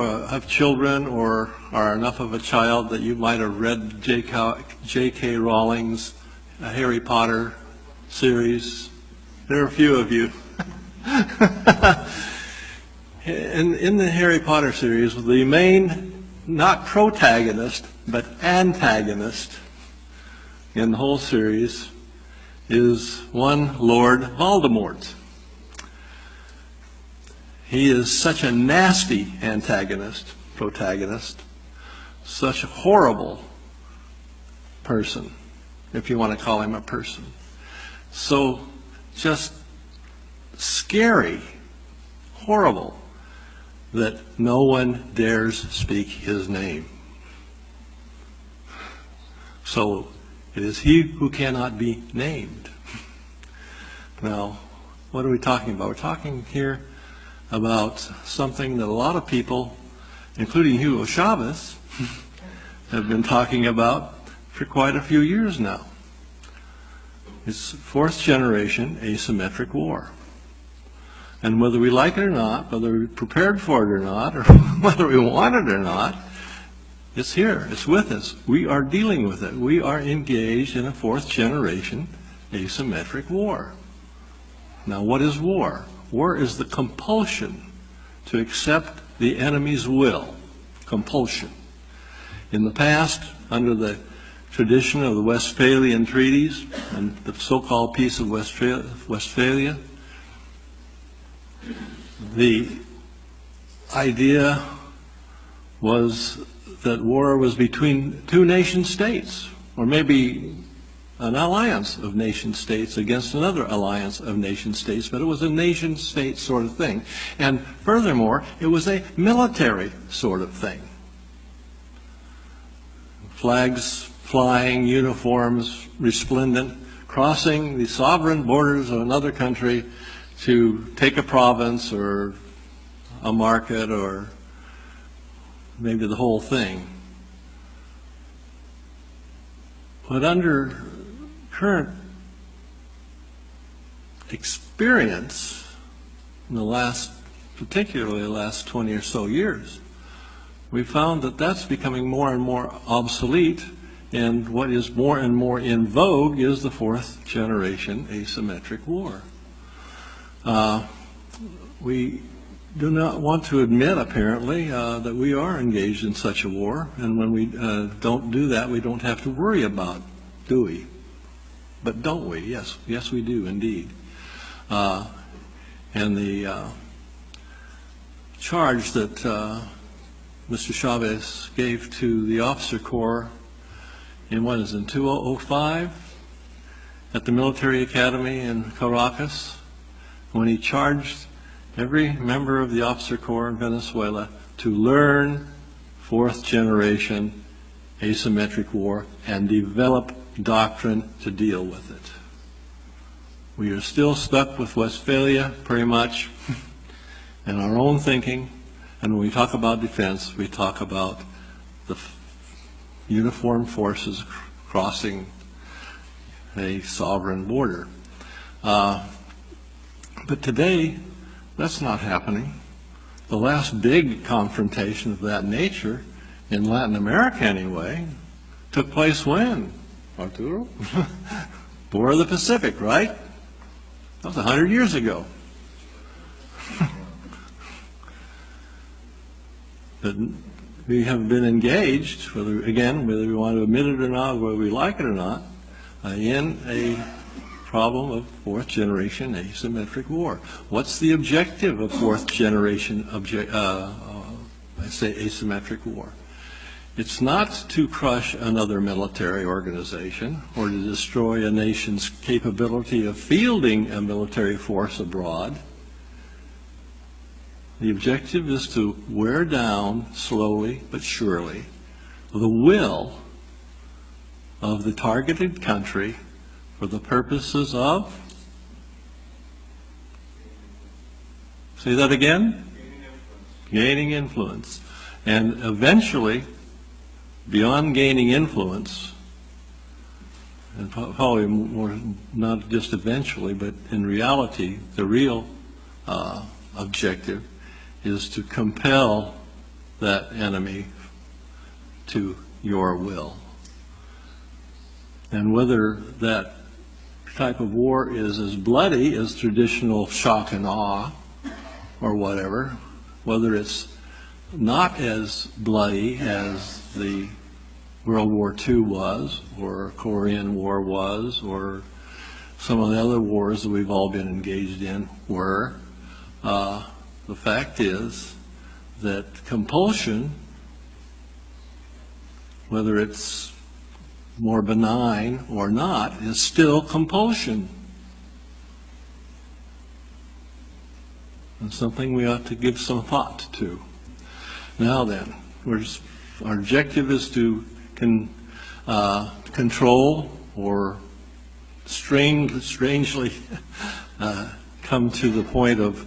have children or are enough of a child that you might have read J.K. Rowling's Harry Potter series? There are a few of you. In the Harry Potter series, the main, not protagonist, but antagonist in the whole series is one Lord Voldemort. He is such a nasty protagonist, such a horrible person, if you want to call him a person. So just scary, horrible, that no one dares speak his name. So it is he who cannot be named. Now, what are we talking about? We're talking here about something that a lot of people, including Hugo Chavez, have been talking about for quite a few years now. It's fourth generation asymmetric war. And whether we like it or not, whether we're prepared for it or not, or whether we want it or not, it's here, it's with us. We are dealing with it. We are engaged in a fourth generation asymmetric war. Now, what is war? War is the compulsion to accept the enemy's will. Compulsion. In the past, under the tradition of the Westphalian treaties and the so-called Peace of Westphalia, the idea was that war was between two nation states, or maybe an alliance of nation states against another alliance of nation states, but it was a nation state sort of thing. And furthermore, it was a military sort of thing. Flags flying, uniforms resplendent, crossing the sovereign borders of another country to take a province or a market or maybe the whole thing. But under current experience in the last, particularly the last 20 or so years, we found that that's becoming more and more obsolete, and what is more and more in vogue is the fourth generation asymmetric war. We do not want to admit, apparently, that we are engaged in such a war, and when we don't do that, we don't have to worry about, do we? But don't we? Yes, yes we do indeed. And the charge that Mr. Chavez gave to the officer corps in 2005 at the military academy in Caracas, when he charged every member of the officer corps in Venezuela to learn fourth generation asymmetric war and develop doctrine to deal with it. We are still stuck with Westphalia pretty much in our own thinking, and when we talk about defense, we talk about the uniformed forces crossing a sovereign border. But today, that's not happening. The last big confrontation of that nature, in Latin America anyway, took place when, Arturo? War of the Pacific, right? That was 100 years ago. But we have been engaged, whether we want to admit it or not, whether we like it or not, in a problem of fourth generation asymmetric war. What's the objective of fourth generation asymmetric war? It's not to crush another military organization or to destroy a nation's capability of fielding a military force abroad. The objective is to wear down, slowly but surely, the will of the targeted country for the purposes of, say that again? Gaining influence. And eventually, beyond gaining influence, and probably more, not just eventually, but in reality, the real objective is to compel that enemy to your will. And whether that type of war is as bloody as traditional shock and awe or whatever, whether it's not as bloody as the World War II was, or Korean War was, or some of the other wars that we've all been engaged in were, the fact is that compulsion, whether it's more benign or not, is still compulsion. And something we ought to give some thought to. Now then, our objective is to control or strangely come to the point of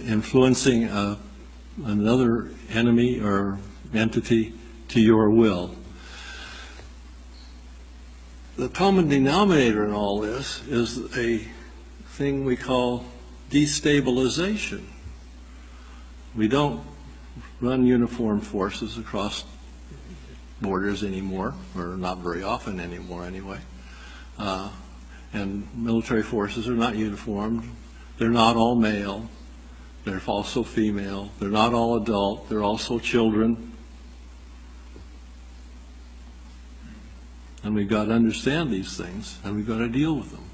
influencing another enemy or entity to your will. The common denominator in all this is a thing we call destabilization. We don't run uniformed forces across borders anymore, or not very often anymore anyway. And military forces are not uniformed. They're not all male. They're also female. They're not all adult. They're also children. And we've got to understand these things, and we've got to deal with them.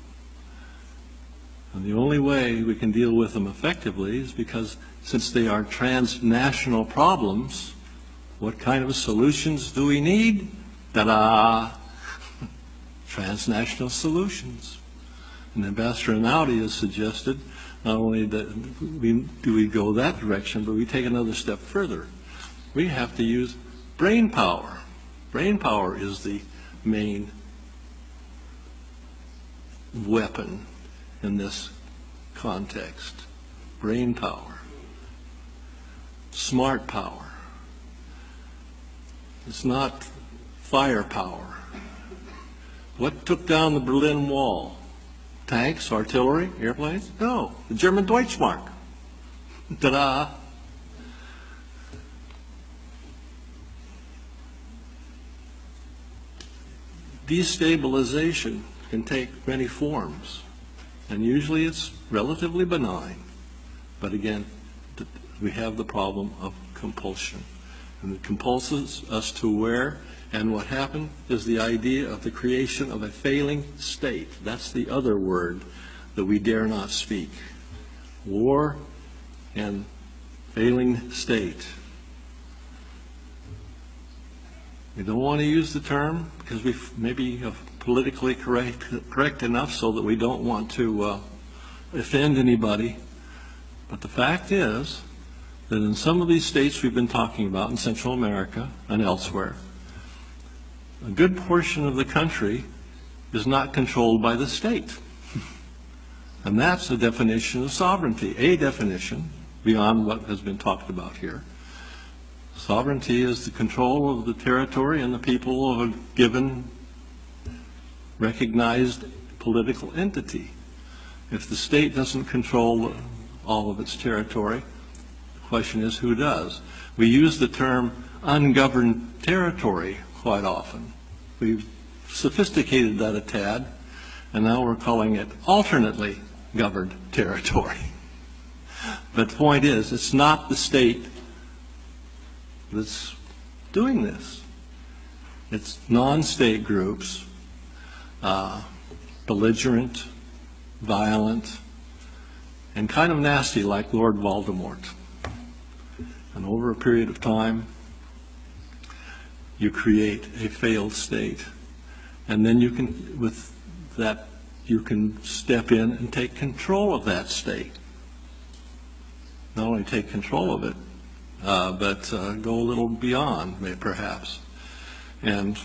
And the only way we can deal with them effectively is because, since they are transnational problems, what kind of solutions do we need? Ta-da! Transnational solutions. And Ambassador Einaudi has suggested not only that we go that direction, but we take another step further. We have to use brain power. Brain power is the main weapon in this context. Brain power. Smart power. It's not firepower. What took down the Berlin Wall? Tanks, artillery, airplanes? No, the German Deutschmark. Ta-da! Destabilization can take many forms, and usually it's relatively benign. But again, we have the problem of compulsion. And it compulses us to where, and what happened is the idea of the creation of a failing state. That's the other word that we dare not speak. War and failing state. We don't want to use the term because we maybe are politically correct enough so that we don't want to offend anybody. But the fact is that in some of these states we've been talking about in Central America and elsewhere, a good portion of the country is not controlled by the state. And that's a definition of sovereignty, a definition beyond what has been talked about here. Sovereignty is the control of the territory and the people of a given recognized political entity. If the state doesn't control all of its territory, the question is who does? We use the term ungoverned territory quite often. We've sophisticated that a tad, and now we're calling it alternately governed territory. But the point is, it's not the state that's doing this. It's non-state groups, belligerent, violent, and kind of nasty like Lord Voldemort. And over a period of time, you create a failed state. And then you can, with that, you can step in and take control of that state. Not only take control of it, but go a little beyond, perhaps. And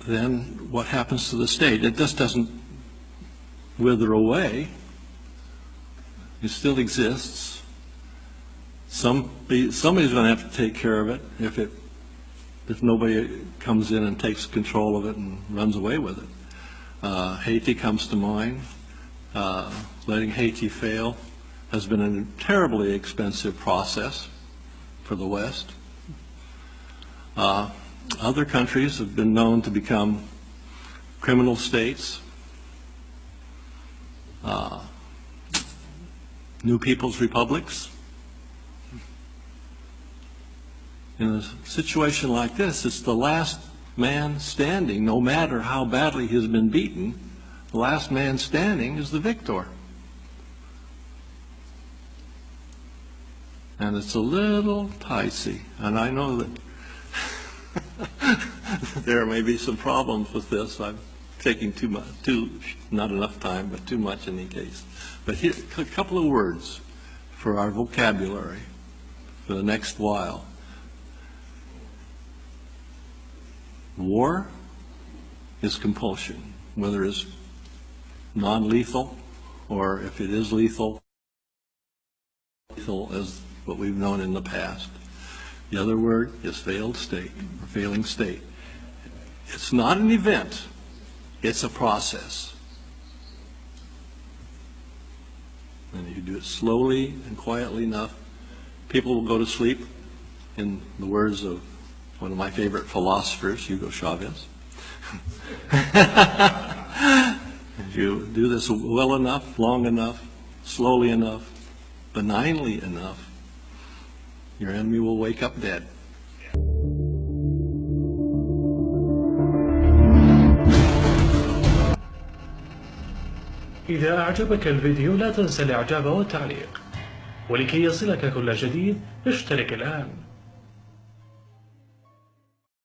then what happens to the state? It just doesn't wither away. It still exists. Somebody's going to have to take care of it if nobody comes in and takes control of it and runs away with it. Haiti comes to mind. Letting Haiti fail has been a terribly expensive process for the West. Other countries have been known to become criminal states, new people's republics. In a situation like this, it's the last man standing, no matter how badly he's been beaten, the last man standing is the victor. And it's a little dicey, and I know that there may be some problems with this. I'm taking too much, not enough time, but too much in any case. But here, a couple of words for our vocabulary for the next while. War is compulsion, whether it's non-lethal or if it is lethal, lethal as what we've known in the past. The other word is failed state or failing state. It's not an event, it's a process. And you do it slowly and quietly enough, people will go to sleep, in the words of one of my favorite philosophers, Hugo Chavez. If you do this well enough, long enough, slowly enough, benignly enough, your enemy will wake up dead. إذا أعجبك الفيديو لا تنسى الإعجاب والتعليق، ولكي يصلك كل جديد اشترك الآن.